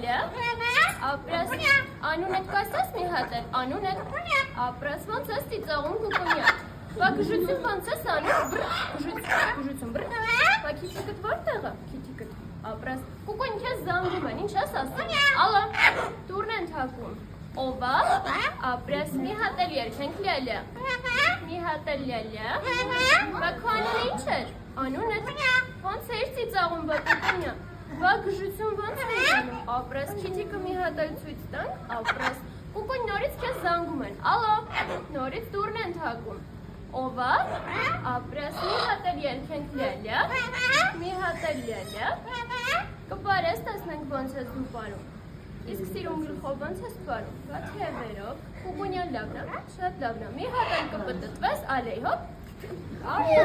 լյալյա, ապրես, անունդ կասես մի հատ էլ, անունդ, ապրես ոնց ես ծիծաղում կուկունյա, բա գժություն ոնց ես անում, գժություն բր, բա քիթիկդ որտեղ է, քիթիկդ, ապրես, կուկուն քեզ զանգում են, ինչ ես ասում, ալո, տուրն են թակում, ովա, ապրես, մի հատ էլ երկենք լյալյա, մի հատ էլ լյալյա, բա քո անունը ինչ էր, անունդ, ոնց էր ծիծաղում բա կուկունյա, բա գժություն ոնց է անում, ապրես, քիթիկը մի հատ էլ ցույց տանք, ապրես, կուկուն նորից քեզ զանգում են, ալո, նորից տուրն են թակում, ովա, ապրես, մի հատ էլ երկենք լյալյա, մի հատ էլ լյալյա, կպարես տեսնենք ոնց ես դու պարում, իսկ սիրում գլխով ոնց ես պարում, բա թևերով, կուկունյան լավն է, շատ լավն է, մի հատ էլ կպտտվես, ալեյ հոպ, այո,